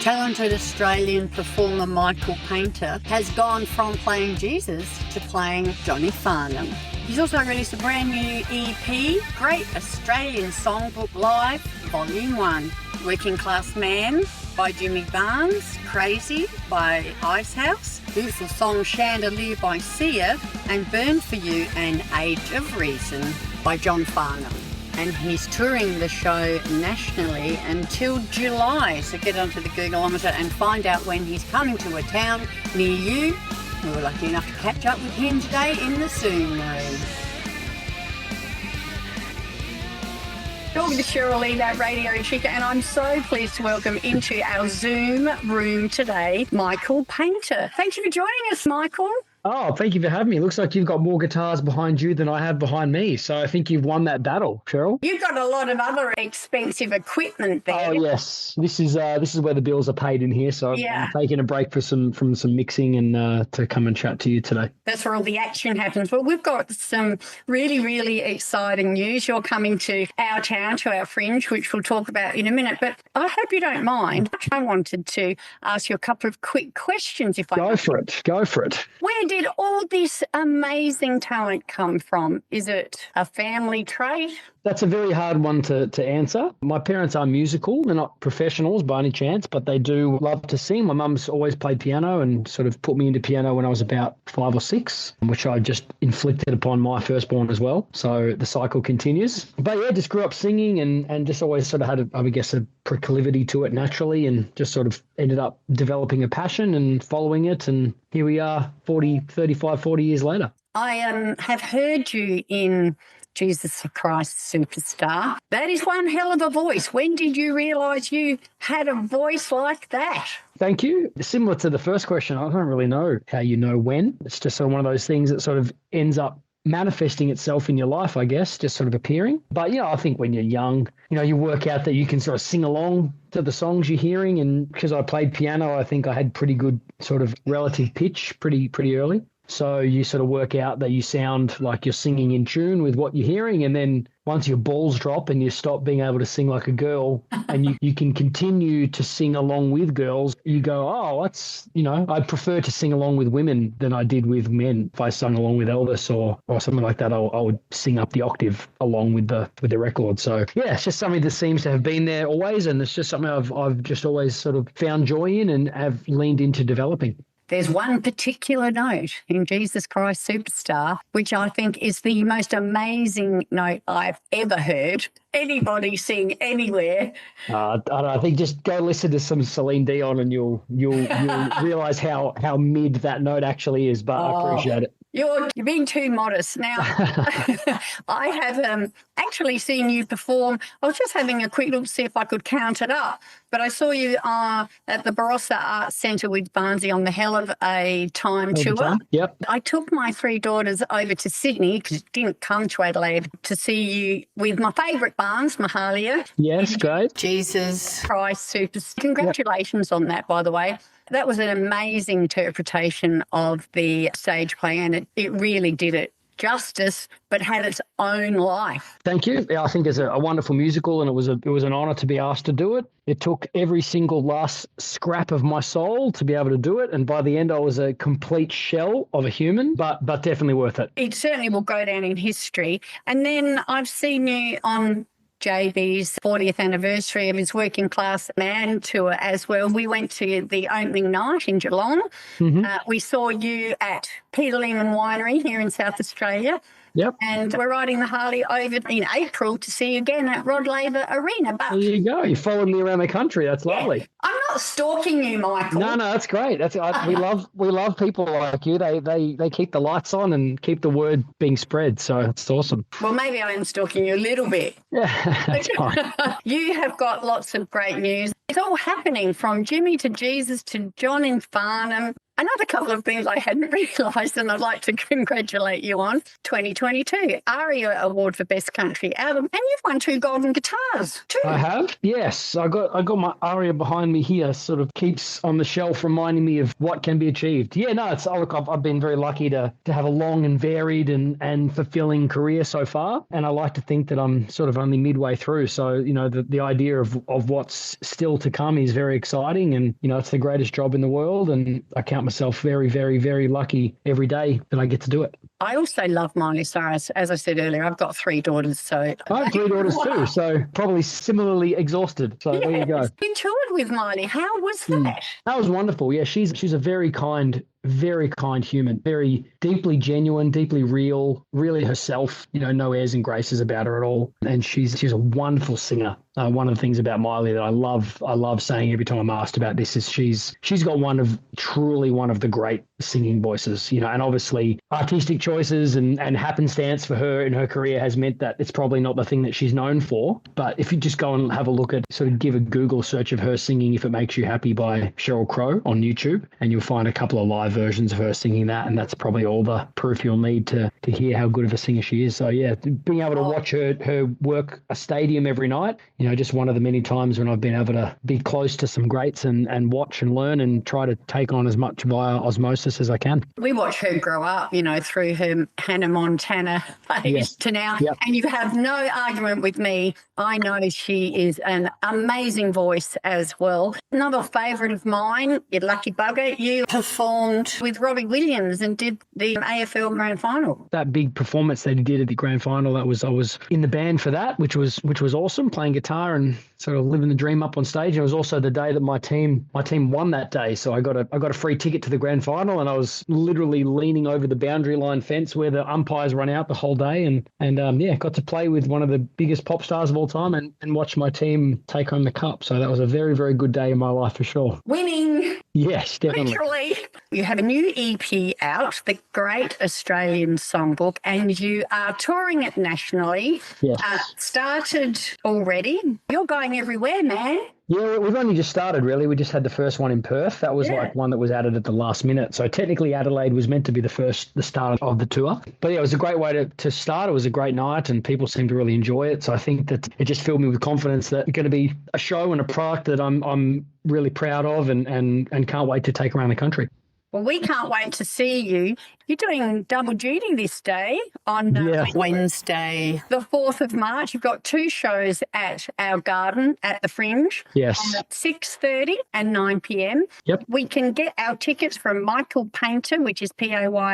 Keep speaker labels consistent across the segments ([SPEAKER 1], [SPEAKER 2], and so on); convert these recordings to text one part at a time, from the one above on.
[SPEAKER 1] Talented Australian performer Michael Paynter has gone from playing Jesus to playing Johnny Farnham. He's also released a brand new EP, Great Australian Songbook Live, Volume 1. Working Class Man by Jimmy Barnes, Crazy by Icehouse, beautiful song Chandelier by Sia, and Burn For You and Age of Reason by John Farnham. And he's touring the show nationally until July. So get onto the Googleometer and find out when he's coming to a town near you. We were lucky enough to catch up with him today in the Zoom room.
[SPEAKER 2] Talking to Cheryl Lee, that Radio Chica, and I'm so pleased to welcome into our Zoom room today, Michael Paynter. Thank you for joining us, Michael.
[SPEAKER 3] Oh, thank you for having me. Looks like you've got more guitars behind you than I have behind me. So I think you've won that battle, Cheryl.
[SPEAKER 2] You've got a lot of other expensive equipment there.
[SPEAKER 3] Oh, yes. This is where the bills are paid in here. So I'm taking a break from some mixing and to come and chat to you today.
[SPEAKER 2] That's where all the action happens. Well, we've got some really, really exciting news. You're coming to our town, to our Fringe, which we'll talk about in a minute. But I hope you don't mind. I wanted to ask you a couple of quick questions, if I
[SPEAKER 3] Go for it.
[SPEAKER 2] Where did all this amazing talent come from? Is it a family trait?
[SPEAKER 3] That's a very hard one to answer. My parents are musical. They're not professionals by any chance, but they do love to sing. My mum's always played piano and sort of put me into piano when I was about 5 or 6, which I just inflicted upon my firstborn as well. So the cycle continues. But yeah, just grew up singing and just always sort of had, a proclivity to it naturally, and just sort of ended up developing a passion and following it. And here we are 40 years later.
[SPEAKER 2] I have heard you in Jesus Christ Superstar. That is one hell of a voice. When did you realise you had a voice like that?
[SPEAKER 3] Thank you. Similar to the first question, I don't really know how you know when. It's just sort of one of those things that sort of ends up manifesting itself in your life, I guess, just sort of appearing. But, I think when you're young, you work out that you can sort of sing along to the songs you're hearing. And because I played piano, I think I had pretty good sort of relative pitch pretty early. So you sort of work out that you sound like you're singing in tune with what you're hearing. And then once your balls drop and you stop being able to sing like a girl and you can continue to sing along with girls, you go, oh, that's, I prefer to sing along with women than I did with men. If I sung along with Elvis or something like that, I would sing up the octave along with the record. So, yeah, it's just something that seems to have been there always. And it's just something I've just always sort of found joy in and have leaned into developing.
[SPEAKER 2] There's one particular note in Jesus Christ Superstar, which I think is the most amazing note I've ever heard anybody sing anywhere.
[SPEAKER 3] I don't know. I think just go listen to some Celine Dion and you'll realise how mid that note actually is. But I appreciate it.
[SPEAKER 2] You're being too modest. Now, I have actually seen you perform. I was just having a quick look to see if I could count it up, but I saw you at the Barossa Arts Centre with Barnesy on the Hell of a Time tour.
[SPEAKER 3] Yep.
[SPEAKER 2] I took my 3 daughters over to Sydney, because it didn't come to Adelaide, to see you with my favourite Barnes, Mahalia.
[SPEAKER 3] Yes, great.
[SPEAKER 1] Jesus
[SPEAKER 2] Christ Superstar. Congratulations on that, by the way. That was an amazing interpretation of the stage play, and it really did it justice, but had its own life.
[SPEAKER 3] Thank you. I think it's a wonderful musical, and it was an honour to be asked to do it. It took every single last scrap of my soul to be able to do it, and by the end I was a complete shell of a human, but definitely worth it.
[SPEAKER 2] It certainly will go down in history. And then I've seen you on JB's 40th anniversary of his Working Class Man tour as well. We went to the opening night in Geelong. Mm-hmm. We saw you at Peter Lehman Winery here in South Australia.
[SPEAKER 3] Yep.
[SPEAKER 2] And we're riding the Harley over in April to see you again at Rod Laver Arena. But
[SPEAKER 3] there you go. You followed me around the country. That's lovely.
[SPEAKER 2] I'm not stalking you, Michael.
[SPEAKER 3] No, that's great. We love people like you. They keep the lights on and keep the word being spread. So it's awesome.
[SPEAKER 2] Well, maybe I am stalking you a little bit.
[SPEAKER 3] Yeah, that's fine.
[SPEAKER 2] You have got lots of great news. It's all happening from Jimmy to Jesus to John and Farnham. Another couple of things I hadn't realised, and I'd like to congratulate you on 2022 ARIA Award for Best Country Album, and you've won 2 golden guitars too.
[SPEAKER 3] I have, yes. I got my ARIA behind me here, sort of keeps on the shelf, reminding me of what can be achieved. Yeah, no, I've been very lucky to have a long and varied and fulfilling career so far, and I like to think that I'm sort of only midway through. So the idea of what's still to come is very exciting, and it's the greatest job in the world, and I count myself very, very, very lucky every day that I get to do it.
[SPEAKER 2] I also love Miley Cyrus. As I said earlier, I've got 3 daughters, so
[SPEAKER 3] I have 3 daughters too, so probably similarly exhausted. So there you go.
[SPEAKER 2] You toured with Miley. How was that?
[SPEAKER 3] That was wonderful. Yeah, she's a very kind human, very deeply genuine, deeply real, really herself, no airs and graces about her at all. And she's a wonderful singer. One of the things about Miley that I love saying every time I'm asked about this is she's got truly one of the great singing voices, and obviously artistic choices and happenstance for her in her career has meant that it's probably not the thing that she's known for. But if you just go and have a look at, sort of give a Google search of her singing If It Makes You Happy by Cheryl Crow on YouTube, and you'll find a couple of live versions of her singing that, and that's probably all the proof you'll need to hear how good of a singer she is. So yeah, being able to watch her work a stadium every night, just one of the many times when I've been able to be close to some greats and watch and learn and try to take on as much via osmosis as I can.
[SPEAKER 2] We watch her grow up, through her Hannah Montana phase to now, and you have no argument with me. I know she is an amazing voice as well. Another favourite of mine, you lucky bugger, you performed with Robbie Williams and did the AFL Grand Final.
[SPEAKER 3] That big performance that he did at the Grand Final, I was in the band for that, which was awesome, playing guitar and sort of living the dream up on stage. And it was also the day that my team won that day, so I got a free ticket to the Grand Final, and I was literally leaning over the boundary line fence where the umpires run out the whole day, and got to play with one of the biggest pop stars of all time and watch my team take home the cup. So that was a very, very good day in my life for sure.
[SPEAKER 2] Winning.
[SPEAKER 3] Yes, definitely.
[SPEAKER 2] Literally. You have a new EP out, the Great Australian Songbook, and you are touring it nationally.
[SPEAKER 3] Yes.
[SPEAKER 2] Started already. You're going everywhere, man.
[SPEAKER 3] Yeah, we've only just started, really. We just had the first one in Perth. That was like one that was added at the last minute. So technically Adelaide was meant to be the start of the tour. But yeah, it was a great way to start. It was a great night and people seemed to really enjoy it. So I think that it just filled me with confidence that it's going to be a show and a product that I'm really proud of and can't wait to take around the country.
[SPEAKER 2] Well, we can't wait to see you. You're doing double duty this day on
[SPEAKER 1] Wednesday,
[SPEAKER 2] the 4th of March. You've got 2 shows at our garden at the Fringe.
[SPEAKER 3] Yes.
[SPEAKER 2] At 6:30 and 9 p.m.
[SPEAKER 3] Yep.
[SPEAKER 2] We can get our tickets from Michael Paynter, which is PAYNTER.com.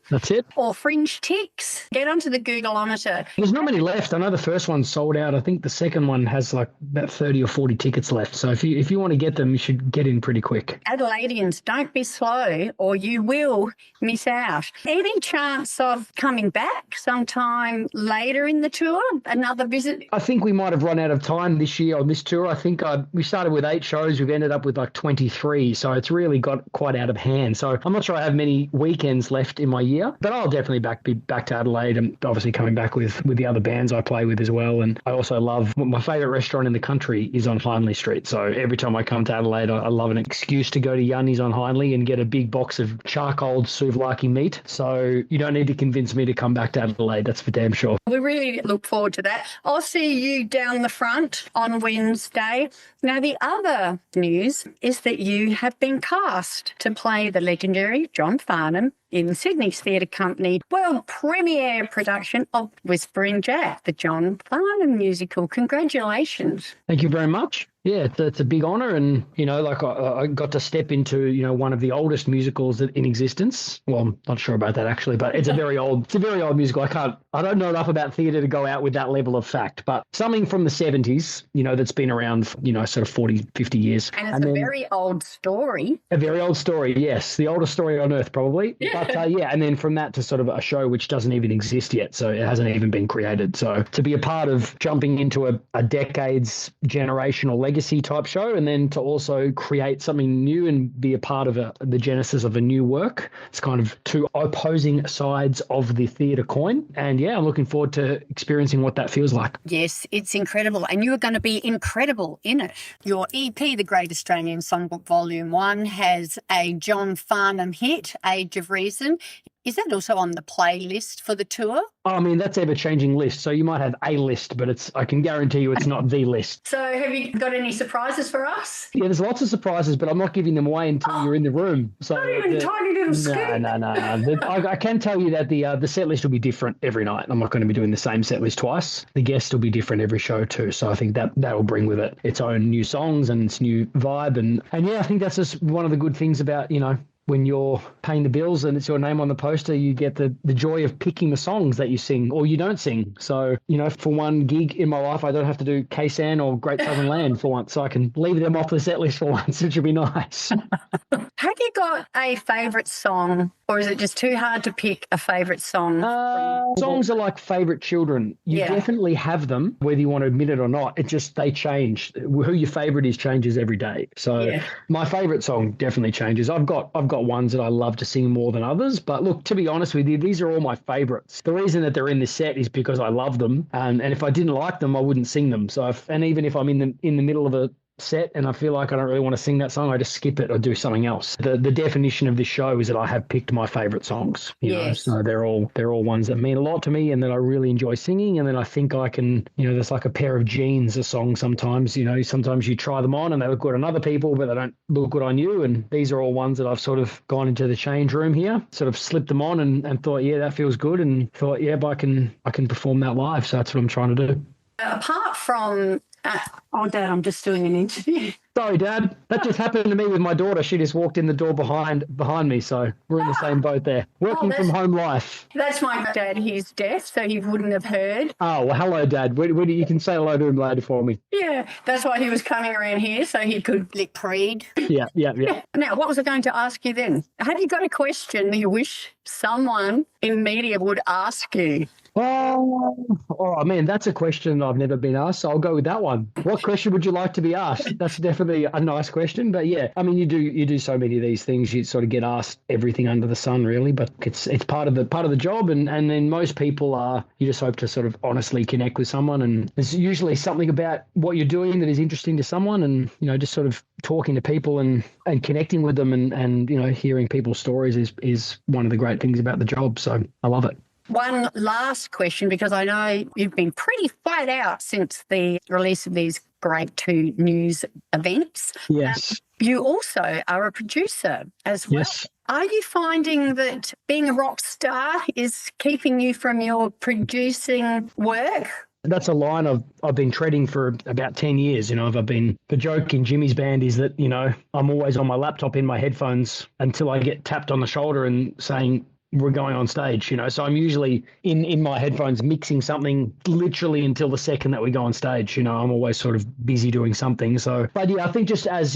[SPEAKER 3] That's it.
[SPEAKER 2] Or Fringe Ticks. Get onto the Googleometer.
[SPEAKER 3] There's not many left. I know the first one sold out. I think the second one has like about 30 or 40 tickets left. So if you want to get them, you should get in pretty quick.
[SPEAKER 2] Adelaideans, don't be slow or you will miss out. Any chance of coming back sometime later in the tour? Another visit?
[SPEAKER 3] I think we might have run out of time this year on this tour. I think we started with 8 shows. We've ended up with like 23. So it's really got quite out of hand. So I'm not sure I have many weekends left in my year, but I'll definitely be back to Adelaide and obviously coming back with the other bands I play with as well. And I also love, my favourite restaurant in the country is on Hindley Street. So every time I come to Adelaide, I love an excuse to go to Yanni's on Hindley and get a big box of charcoal souvlaki meat. So you don't need to convince me to come back to Adelaide. That's for damn sure.
[SPEAKER 2] We really look forward to that. I'll see you down the front on Wednesday. Now, the other news is that you have been cast to play the legendary John Farnham in Sydney's Theatre Company world premiere production of Whispering Jack, the John Farnham Musical. Congratulations.
[SPEAKER 3] Thank you very much. Yeah, it's a big honour, and I got to step into one of the oldest musicals in existence. Well, I'm not sure about that actually, but it's a very old musical. I don't know enough about theatre to go out with that level of fact, but something from the 70s, that's been around, sort of 40, 50 years.
[SPEAKER 2] And it's a very old story.
[SPEAKER 3] A very old story, yes, the oldest story on earth probably.
[SPEAKER 2] Yeah.
[SPEAKER 3] But yeah, and then from that to sort of a show which doesn't even exist yet, so it hasn't even been created. So to be a part of jumping into a decade's generational legacy type show, and then to also create something new and be a part of the genesis of a new work, it's kind of two opposing sides of the theatre coin. And yeah, I'm looking forward to experiencing what that feels like.
[SPEAKER 1] Yes, it's incredible. And you are going to be incredible in it. Your EP, The Great Australian Songbook Volume 1, has a John Farnham hit, Age of Reason. Is that also on the playlist for the tour?
[SPEAKER 3] I mean, that's ever-changing list. So you might have a list, but I can guarantee you it's not the list.
[SPEAKER 2] So have you got any surprises for us?
[SPEAKER 3] Yeah, there's lots of surprises, but I'm not giving them away until you're in the room. So
[SPEAKER 2] not even a tiny little scoop.
[SPEAKER 3] No. I can tell you that the set list will be different every night. I'm not going to be doing the same set list twice. The guests will be different every show too. So I think that will bring with it its own new songs and its new vibe. And yeah, I think that's just one of the good things about, when you're paying the bills and it's your name on the poster, you get the joy of picking the songs that you sing or you don't sing. So, for one gig in my life, I don't have to do K-San or Great Southern Land for once. So I can leave them off the set list for once, which would be nice.
[SPEAKER 2] Have you got a favourite song, or is it just too hard to pick a favourite song?
[SPEAKER 3] Songs are like favourite children. You definitely have them, whether you want to admit it or not. It just, they change. Who your favourite is changes every day. So my favourite song definitely changes. I've got ones that I love to sing more than others. But look, to be honest with you, these are all my favourites. The reason that they're in this set is because I love them. And if I didn't like them, I wouldn't sing them. So even if I'm in the middle of a set and I feel like I don't really want to sing that song, I just skip it or do something else. The definition of this show is that I have picked my favourite songs. You know? So they're all ones that mean a lot to me and that I really enjoy singing. And then I think I can, there's like a pair of jeans, a song sometimes. Sometimes you try them on and they look good on other people, but they don't look good on you. And these are all ones that I've sort of gone into the change room here, sort of slipped them on and thought, yeah, that feels good, and thought, yeah, but I can perform that live. So that's what I'm trying to do.
[SPEAKER 2] Apart from Dad, I'm just doing an interview.
[SPEAKER 3] Sorry, Dad. That just happened to me with my daughter. She just walked in the door behind me, so we're in the same boat there. Working from home life.
[SPEAKER 2] That's my dad. He's deaf, so he wouldn't have heard.
[SPEAKER 3] Oh, well, hello, Dad. You can say hello to him later for me.
[SPEAKER 2] Yeah, that's why he was coming around here, so he could lip read.
[SPEAKER 3] Yeah.
[SPEAKER 2] Now, what was I going to ask you then? Have you got a question that you wish someone in media would ask you?
[SPEAKER 3] Oh, man, that's a question I've never been asked, so I'll go with that one. What question would you like to be asked? That's definitely a nice question, but yeah, I mean, you do so many of these things, you sort of get asked everything under the sun, really, but it's part of the job, and then most people you just hope to sort of honestly connect with someone, and there's usually something about what you're doing that is interesting to someone, and just sort of talking to people and connecting with them and hearing people's stories is one of the great things about the job, so I love it.
[SPEAKER 2] One last question, because I know you've been pretty flat out since the release of these great 2 news events.
[SPEAKER 3] Yes.
[SPEAKER 2] You also are a producer as well.
[SPEAKER 3] Yes.
[SPEAKER 2] Are you finding that being a rock star is keeping you from your producing work?
[SPEAKER 3] That's a line I've been treading for about 10 years. The joke in Jimmy's band is that, I'm always on my laptop in my headphones until I get tapped on the shoulder and saying, we're going on stage, so I'm usually in my headphones mixing something literally until the second that we go on stage. I'm always sort of busy doing something. So, but yeah, I think just as,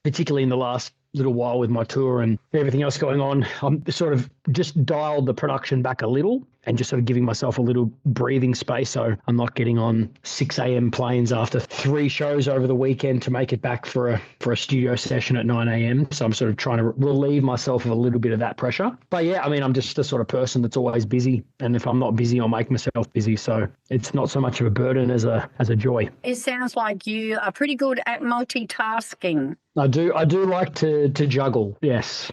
[SPEAKER 3] particularly in the last little while with my tour and everything else going on, I'm sort of just dialed the production back a little and just sort of giving myself a little breathing space. So I'm not getting on 6 a.m. planes after 3 shows over the weekend to make it back for a studio session at 9 a.m. So I'm sort of trying to relieve myself of a little bit of that pressure. But yeah, I mean, I'm just the sort of person that's always busy. And if I'm not busy, I'll make myself busy. So it's not so much of a burden as a joy.
[SPEAKER 2] It sounds like you are pretty good at multitasking.
[SPEAKER 3] I do like to juggle, yes.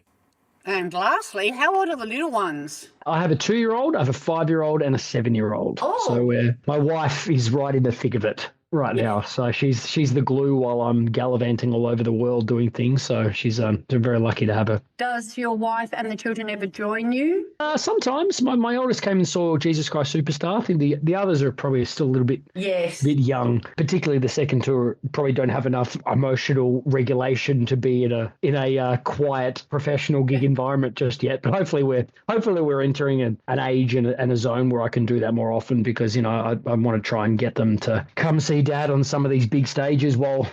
[SPEAKER 1] And lastly, how old are the little ones?
[SPEAKER 3] I have a 2-year-old, I have a 5-year-old and a 7-year-old.
[SPEAKER 2] Oh.
[SPEAKER 3] So my wife is right in the thick of it right now. So she's the glue while I'm gallivanting all over the world doing things. So she's very lucky to have her.
[SPEAKER 2] Does your wife and the children ever join you?
[SPEAKER 3] Sometimes. My oldest came and saw Jesus Christ Superstar. I think the others are probably still a little bit young. Particularly the second tour probably don't have enough emotional regulation to be in a quiet professional gig environment just yet. But hopefully we're entering an age and a zone where I can do that more often because I want to try and get them to come see see Dad on some of these big stages while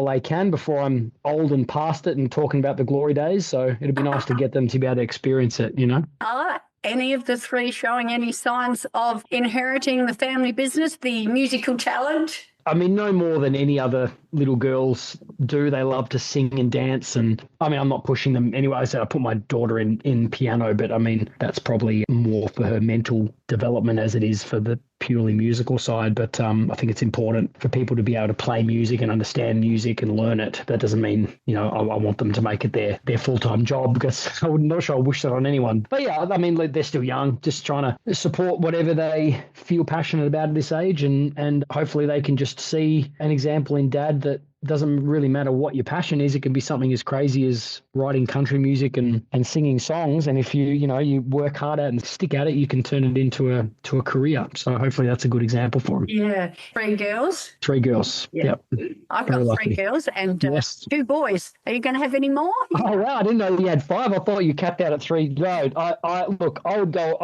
[SPEAKER 3] they can before I'm old and past it and talking about the glory days. So it'd be nice to get them to be able to experience it, you know.
[SPEAKER 2] Are any of the three showing any signs of inheriting the family business, the musical talent?
[SPEAKER 3] I mean, no more than any other little girls do. They love to sing and dance. And I mean, I'm not pushing them anyway. I said I put my daughter in piano, but I mean, that's probably more for her mental development as it is for the purely musical side. But I think it's important for people to be able to play music and understand music and learn it. That doesn't mean, you know, I want them to make it their full-time job, because I'm not sure I wish that on anyone. But yeah, I mean, they're still young, just trying to support whatever they feel passionate about at this age. And hopefully they can just see an example in Dad that doesn't really matter what your passion is. It can be something as crazy as writing country music and singing songs. And if you work hard at it and stick at it, you can turn it into a career. So hopefully that's a good example for him.
[SPEAKER 2] Yeah. 3 girls?
[SPEAKER 3] 3 girls.
[SPEAKER 2] Yeah.
[SPEAKER 3] Yep.
[SPEAKER 2] I've got 3 girls and
[SPEAKER 3] yes.
[SPEAKER 2] 2 boys. Are you going to have any more?
[SPEAKER 3] Oh, wow. I didn't know you had 5. I thought you capped out at 3. No, I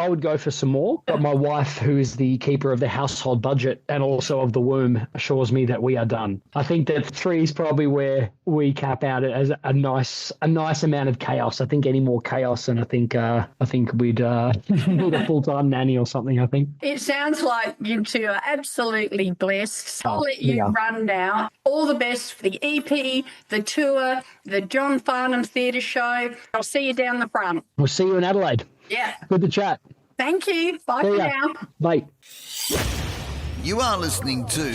[SPEAKER 3] would go for some more. But my wife, who is the keeper of the household budget and also of the womb, assures me that we are done. I think that 3 is probably where we cap out as a nice amount of chaos. I think any more chaos, and I think we'd need a full-time nanny or something. I think
[SPEAKER 2] it sounds like you two are absolutely blessed. I'll let you run now. All the best for the EP, the tour, the John Farnham Theatre show. I'll see you down the front.
[SPEAKER 3] We'll see you in Adelaide.
[SPEAKER 2] Yeah.
[SPEAKER 3] Good to chat.
[SPEAKER 2] Thank you. Bye for now.
[SPEAKER 3] Bye.
[SPEAKER 4] You are listening to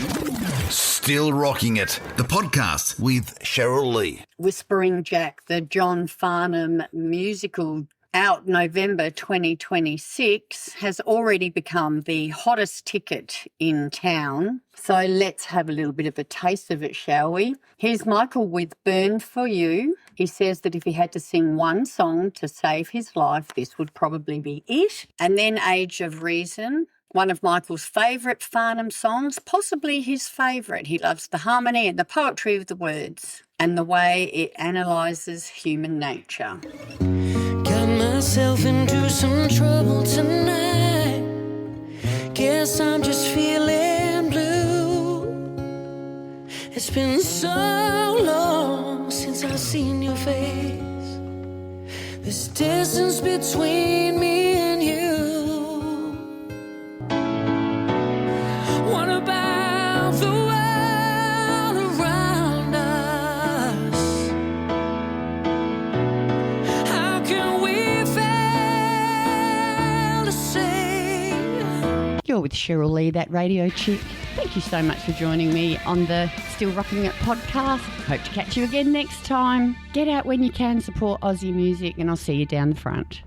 [SPEAKER 4] Still Rocking It, the podcast with Cheryl Lee.
[SPEAKER 1] Whispering Jack, the John Farnham Musical, out November 2026, has already become the hottest ticket in town. So let's have a little bit of a taste of it, shall we? Here's Michael with Burn For You. He says that if he had to sing one song to save his life, this would probably be it. And then Age of Reason, one of Michael's favourite Farnham songs, possibly his favourite. He loves the harmony and the poetry of the words and the way it analyses human nature.
[SPEAKER 5] Got myself into some trouble tonight. Guess I'm just feeling blue. It's been so long since I've seen your face. This distance between me and you. What about the world around us? How can we fail to say?
[SPEAKER 6] You're with Cheryl Lee, that radio chick. Thank you so much for joining me on the Still Rocking It podcast. Hope to catch you again next time. Get out when you can, support Aussie music, and I'll see you down the front.